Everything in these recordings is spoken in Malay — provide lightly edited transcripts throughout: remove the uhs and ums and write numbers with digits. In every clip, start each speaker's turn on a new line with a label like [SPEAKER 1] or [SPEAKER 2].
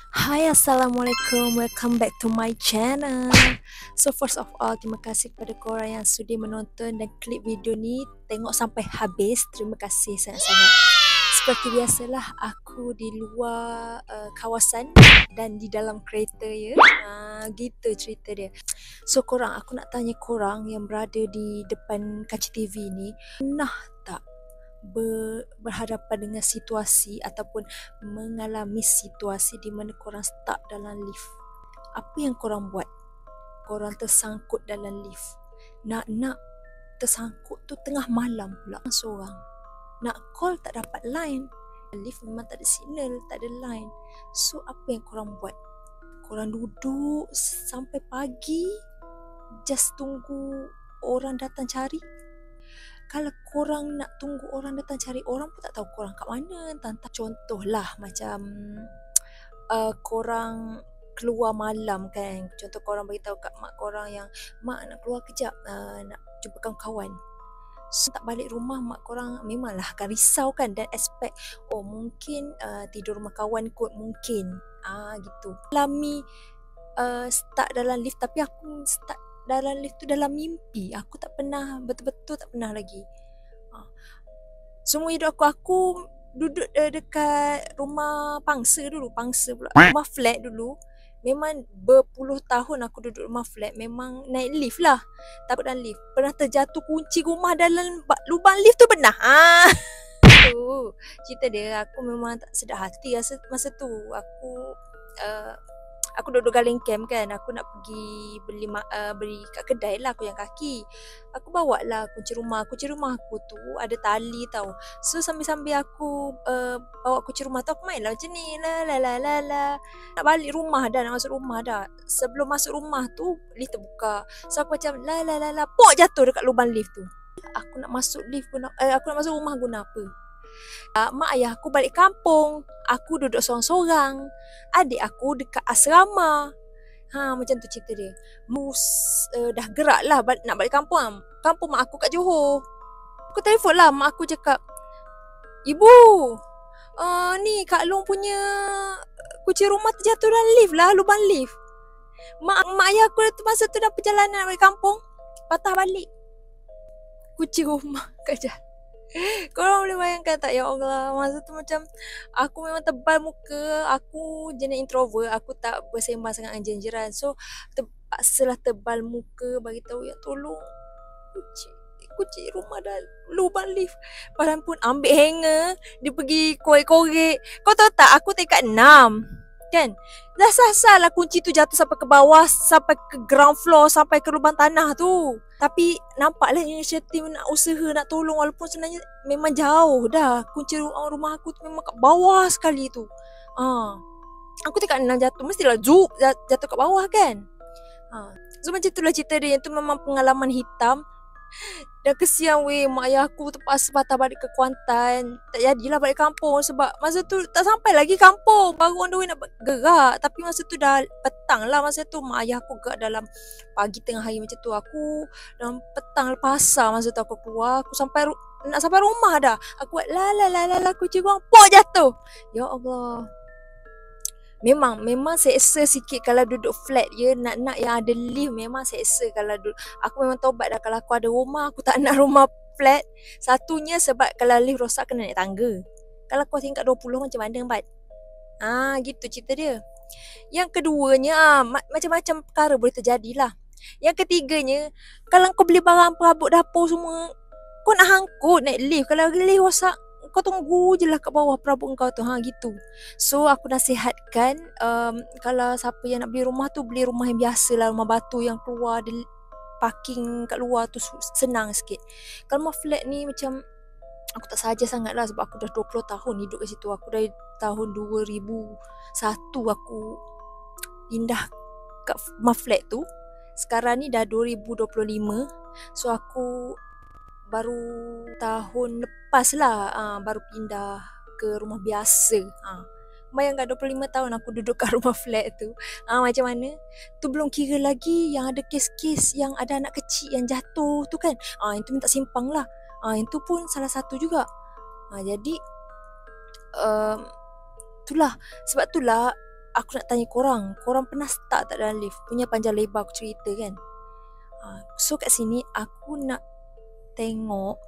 [SPEAKER 1] Hai, Assalamualaikum. Welcome back to my channel. So first of all, terima kasih kepada korang yang sudi menonton dan klik video ni. Tengok sampai habis. Terima kasih sangat-sangat. Seperti biasalah, aku di luar kawasan dan di dalam kereta ya. Gitu cerita dia. So korang, aku nak tanya korang yang berada di depan kaca TV ni, pernah tak berhadapan dengan situasi ataupun mengalami situasi di mana korang stuck dalam lift? Apa yang korang buat? Korang tersangkut dalam lift. Nak tersangkut tu tengah malam pula seorang. Nak call tak dapat line. Lift memang tak ada signal, tak ada line. So apa yang korang buat? Korang duduk sampai pagi just tunggu orang datang cari? Kalau korang nak tunggu orang datang cari, orang pun tak tahu korang kat mana. Contohlah macam korang keluar malam kan. Contoh korang beritahu kat mak korang yang, mak nak keluar kejap, nak jumpa kawan-kawan. So tak balik rumah, mak korang memanglah akan risau kan, dan expect mungkin tidur rumah kawan kot, mungkin gitu. Alami stuck dalam lift, tapi aku stuck dalam lift tu dalam mimpi. Aku tak pernah, betul-betul tak pernah lagi. Semua hidup aku duduk dekat rumah pangsa pula. Rumah flat dulu. Memang berpuluh tahun aku duduk rumah flat. Memang naik lift lah. Takut dalam lift. Pernah terjatuh kunci rumah dalam lubang lift tu, pernah. Tu cerita dia. Aku memang tak sedap hati masa tu. Aku duduk Galeng Camp kan. Aku nak pergi beli kat kedai lah, aku yang kaki. Aku bawa lah kunci rumah. Kunci rumah aku tu ada tali tau. So sambil-sambil aku bawa kunci rumah tu, aku main lah macam ni. Nak balik rumah dah, nak masuk rumah dah. Sebelum masuk rumah tu, lift terbuka. So aku macam pok jatuh dekat lubang lift tu. Aku nak masuk aku nak masuk rumah guna apa? Mak ayah aku balik kampung. Aku duduk sorang-sorang. Adik aku dekat asrama. Macam tu cerita dia. Dah gerak lah nak balik kampung. Kampung mak aku kat Johor. Aku telefon lah, mak aku cakap, "Ibu, ni Kak Long punya kunci rumah terjatuh dalam lift lah, lubang lift." Mak ayah aku masa tu dah perjalanan nak balik kampung, patah balik kunci rumah kat jalan. Korang boleh bayangkan tak? Ya Allah, masa tu macam aku memang tebal muka. Aku jenis introvert. Aku tak bersembang sangat dengan jiran. So terpaksalah tebal muka bagi tahu, ya tolong, kunci rumah dah lubang lift. Padahal pun ambil hanger, dia pergi korek-korek. Kau tahu tak, aku tingkat 6 kan, dah sasar lah kunci tu jatuh sampai ke bawah, sampai ke ground floor, sampai ke lubang tanah tu. Tapi nampaklah inisiatif nak usaha nak tolong, walaupun sebenarnya memang jauh dah. Kunci rumah aku tu memang kat bawah sekali tu. Aku tingkat 6 jatuh, mestilah jatuh kat bawah kan. So macam itulah cerita dia. Itu memang pengalaman hitam. Dan kesian mak ayah aku terpaksa patah balik ke Kuantan. Tak jadilah balik kampung sebab masa tu tak sampai lagi kampung, baru on the way nak gerak. Tapi masa tu dah petang lah. Masa tu mak ayah aku gerak dalam pagi tengah hari macam tu. Aku dalam petang pasar masa tu aku keluar. Aku nak sampai rumah dah. Aku buat kunci ruang pok jatuh. Ya Allah. Memang seksa sikit kalau duduk flat je. Nak yang ada lift memang seksa kalau duduk. Aku memang taubat dah, kalau aku ada rumah, aku tak nak rumah flat. Satunya sebab kalau lift rosak kena naik tangga. Kalau kau tingkat 20 macam mana, Bat? Gitu cerita dia. Yang keduanya, macam-macam perkara boleh terjadi lah. Yang ketiganya, kalau kau beli barang perabot dapur semua, kau nak hangkut naik lift. Kalau lift rosak, kau tunggu je lah kat bawah perabot kau tu. Gitu. So aku nasihatkan, kalau siapa yang nak beli rumah tu, beli rumah yang biasa lah, rumah batu yang keluar ada parking kat luar tu, senang sikit. Kalau rumah flat ni macam aku tak saja sangat lah, sebab aku dah 20 tahun hidup kat situ. Aku dari tahun 2001 aku pindah kat rumah flat tu. Sekarang ni dah 2025. So aku baru tahun lepas lah baru pindah ke rumah biasa. Bayangkan 25 tahun aku duduk kat rumah flat tu. Macam mana? Tu belum kira lagi yang ada kes-kes yang ada anak kecil yang jatuh tu kan. Itu minta simpang lah. Itu pun salah satu juga. Jadi itulah, sebab itulah aku nak tanya korang pernah stuck tak dalam lift? Punya panjang lebar aku cerita kan. So kat sini aku nak tengok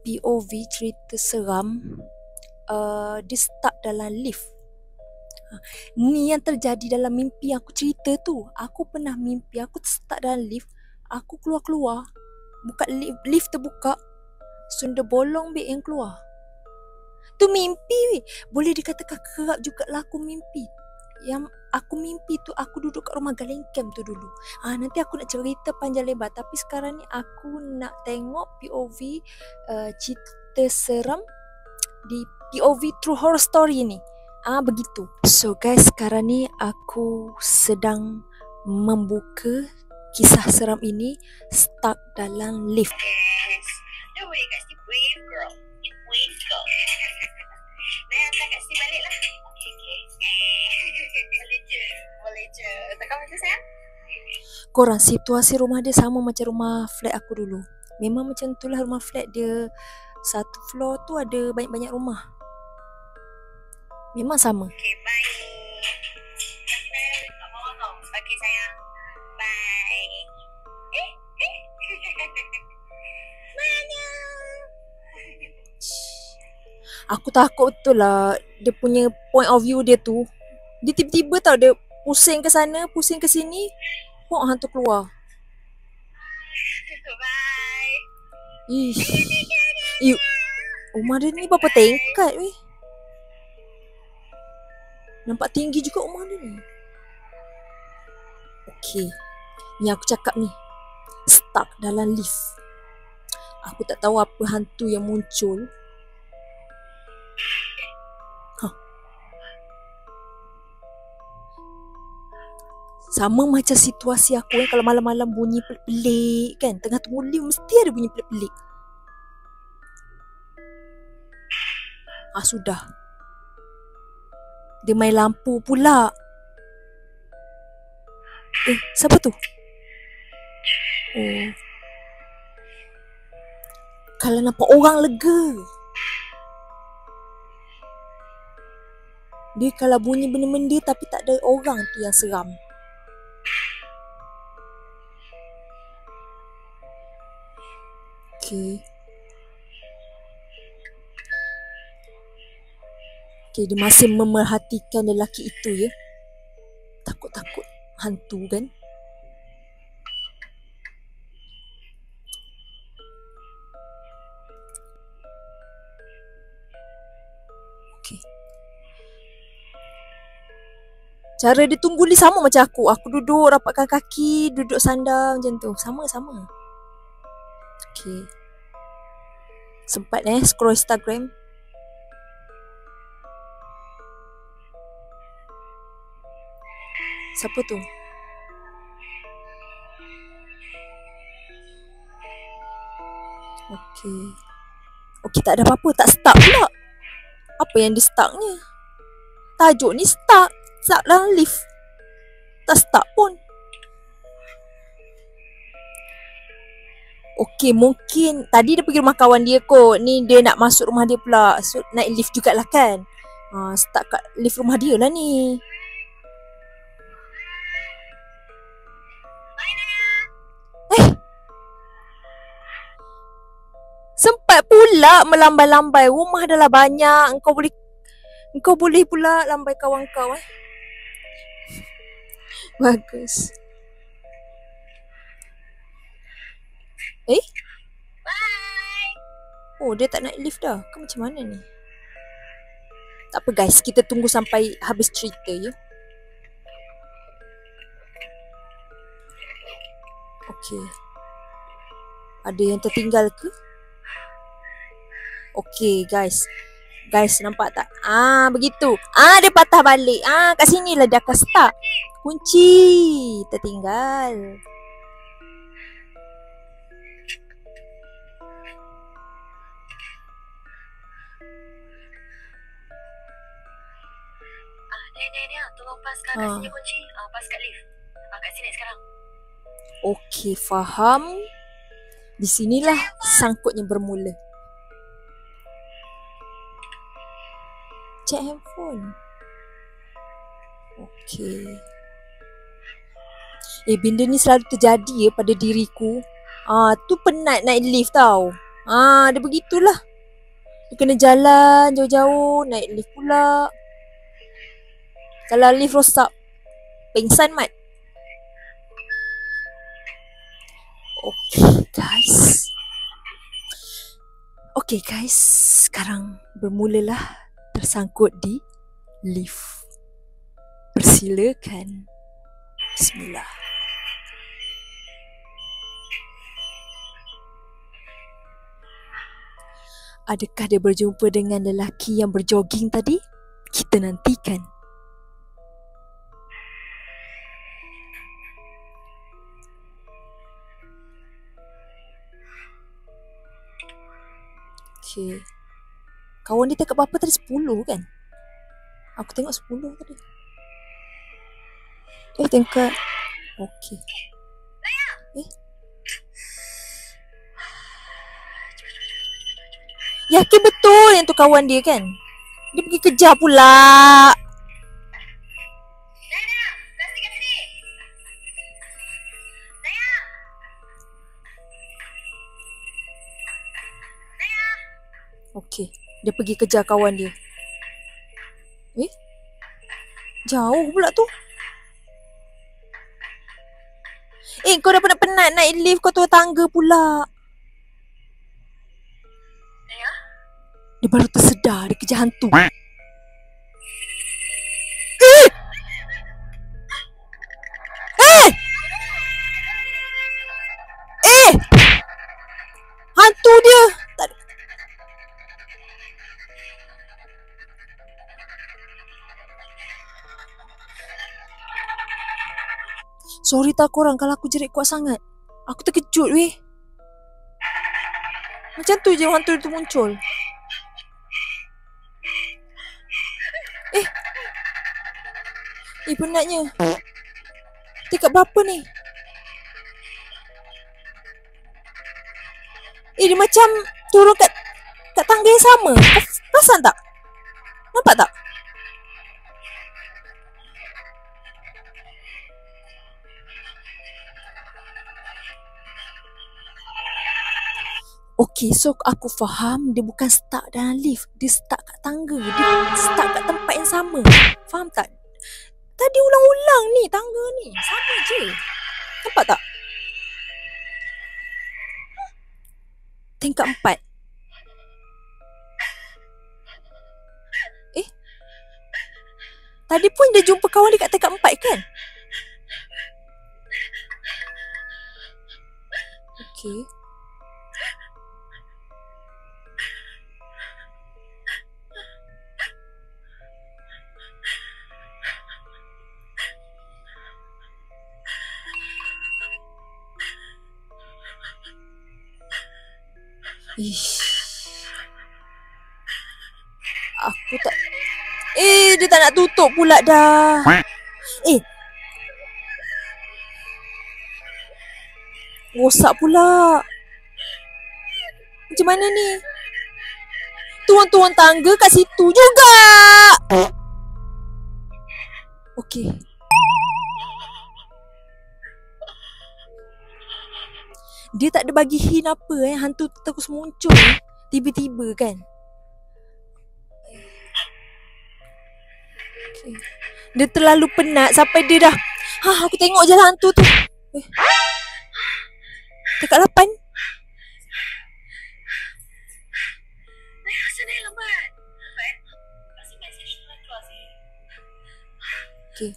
[SPEAKER 1] POV cerita seram dia stuck dalam lift. Ni yang terjadi dalam mimpi aku cerita tu. Aku pernah mimpi aku stuck dalam lift. Aku keluar-keluar, buka lift terbuka, sunda bolong beg yang keluar. Tu mimpi. Boleh dikatakan kerap juga lah aku mimpi. Yang aku mimpi tu aku duduk kat rumah Galeng Camp tu dulu. Nanti aku nak cerita panjang lebar, tapi sekarang ni aku nak tengok POV cerita seram di POV True Horror Story ni. Begitu. So guys, sekarang ni aku sedang membuka kisah seram ini, stuck dalam lift.
[SPEAKER 2] Don't worry kat sini, brave girl. Brave girl. Naya hantar kat sini balik lah. Okay. Boleh je. Tekan macam sayang?
[SPEAKER 1] Korang, situasi rumah dia sama macam rumah flat aku dulu. Memang macam tu lah rumah flat dia. Satu floor tu ada banyak-banyak rumah. Memang sama.
[SPEAKER 2] Okay, bye. Okay sayang. Bye. Mana?
[SPEAKER 1] Aku takut betul lah dia punya point of view dia tu. Dia tiba-tiba tau dia pusing ke sana, pusing ke sini, hantu keluar.
[SPEAKER 2] Bye.
[SPEAKER 1] Rumah dia ni berapa tingkat weh. Nampak tinggi juga rumah dia ni. Okay, ni aku cakap ni, stuck dalam lift. Aku tak tahu apa hantu yang muncul. Sama macam situasi aku kalau malam-malam bunyi pelik-pelik kan. Tengah tunggu lift mesti ada bunyi pelik-pelik. Sudah. Dia main lampu pula. Siapa tu? Kalau nampak orang lega. Dia kalau bunyi benda-benda tapi tak ada orang tu yang seram. Okay, dia masih memerhatikan lelaki itu ya. Takut-takut hantu kan. Okay. Cara dia tunggu ni sama macam aku. Aku duduk rapatkan kaki, duduk sandar macam tu. Sama-sama. Okay. Sempat scroll Instagram. Siapa tu? Okay, tak ada apa-apa. Tak stuck pula. Apa yang dia stucknya? Tajuk ni stuck dalam lift. Tak stuck pun. Okay, mungkin tadi dia pergi rumah kawan dia kot. Ni dia nak masuk rumah dia pula. So, naik lift jugalah kan. Stuck kat lift rumah dia lah ni. Sempat pula melambai-lambai. Rumah dah lah banyak. Engkau boleh pula lambai kawan kau Bagus.
[SPEAKER 2] Bye.
[SPEAKER 1] Dia tak naik lift dah. Kau macam mana ni? Tak apa guys, kita tunggu sampai habis cerita ya. Okay. Ada yang tertinggal ke? Okay guys. Guys, nampak tak? Begitu. Dia patah balik. Kat sini lah dia akan stuck. Kunci tertinggal.
[SPEAKER 2] Nia, tolong paskan kat sini kunci. Pas kat lift. Kat sini sekarang.
[SPEAKER 1] Okay, faham. Di sinilah sangkutnya bermula. Cek handphone. Okey. Benda ni selalu terjadi pada diriku. Tu penat naik lift tau. Dia begitulah. Dia kena jalan jauh-jauh, naik lift pula. Kalau lift rosak, pengsan mat. Okay guys, sekarang bermulalah tersangkut di lift. Persilakan. Bismillah. Adakah dia berjumpa dengan lelaki yang berjoging tadi? Kita nantikan. Okay. Kawan dia cakap berapa tadi? 10 kan? Aku tengok 10 tadi. Tengok. Okay. Yakin betul yang tu kawan dia kan? Dia pergi kejar pula. Okey, dia pergi kejar kawan dia. Jauh pula tu. Kau dah penat naik lift, kau turun tangga pula. Dia baru tersedar dia kejar hantu. Hantu dia. Sorry tak korang kalau aku jerit kuat sangat. Aku terkejut weh. Macam tu je hantu tu muncul. Penatnya. Dekat berapa ni? Dia macam turun kat tangga yang sama. Perasan tak? Nampak tak? Okey, so aku faham dia bukan stuck dalam lift. Dia stuck kat tangga. Dia stuck kat tempat yang sama. Faham tak? Tadi ulang-ulang ni tangga ni. Sama je. Nampak tak? Tingkat 4. Tadi pun dia jumpa kawan dia kat tingkat 4 kan? Okey. Aku tak. Dia tak nak tutup pula dah. Rosak pula. Macam mana ni? Turun tangga kat situ juga. Okey. Dia tak ada bagi hint apa hantu tu terus muncul tiba-tiba kan. Okay. Dia terlalu penat sampai dia dah aku tengok je hantu tu. Dekat 8. Okay.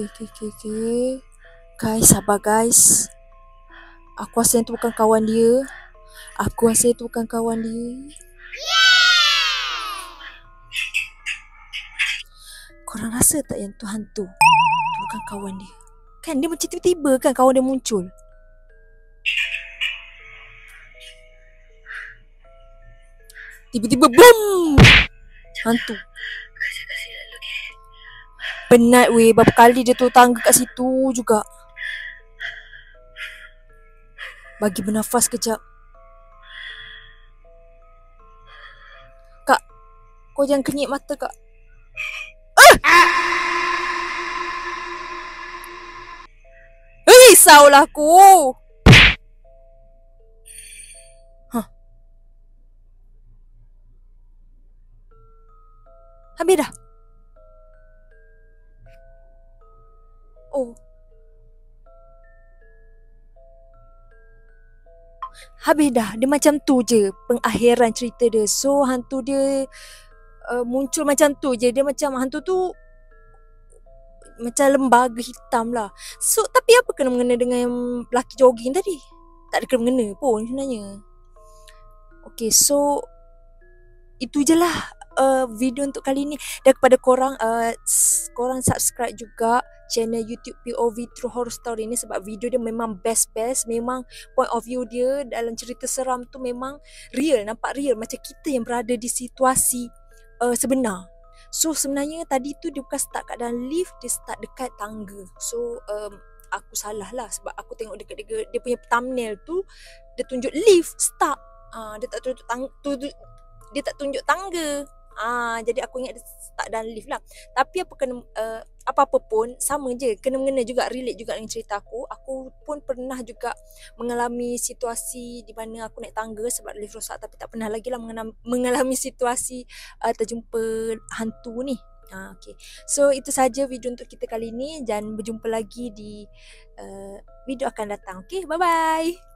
[SPEAKER 1] Okay. Guys, sabar guys. Aku rasa itu bukan kawan dia. Korang rasa tak yang tu hantu? Itu bukan kawan dia. Kan dia macam tiba-tiba kan kawan dia muncul. Tiba-tiba boom! Hantu. Penat weh, berapa kali dia turun tangga kat situ juga. Bagi bernafas kejap. Kak, kau jangan kenyit mata kak. Risaulah aku. Habis dah. Oh. Habis dah. Dia macam tu je pengakhiran cerita dia. So hantu dia muncul macam tu je. Dia macam hantu tu macam lembaga hitam lah. So tapi apa kena mengena dengan yang lelaki jogging tadi? Tak ada kena mengena pun sebenarnya. Okay, so itu je lah video untuk kali ni. Dan kepada korang, korang subscribe juga channel YouTube POV True Horror Story ni sebab video dia memang best-best. Memang point of view dia dalam cerita seram tu memang real, nampak real macam kita yang berada di situasi sebenar. So sebenarnya tadi tu dia bukan start kat dalam lift, dia start dekat tangga. So aku salah lah sebab aku tengok dekat dia punya thumbnail tu dia tunjuk lift start. Dia tak tunjuk dia tak tunjuk tangga. Jadi aku ingat dia start dalam lift lah. Tapi apa-apa pun sama je, kena mengena juga, relate juga dengan cerita aku. Aku pun pernah juga mengalami situasi di mana aku naik tangga sebab lift rosak, tapi tak pernah lagi lah mengalami situasi terjumpa hantu ni. Okay. So itu saja video untuk kita kali ni, dan berjumpa lagi di video akan datang. Okay, bye bye.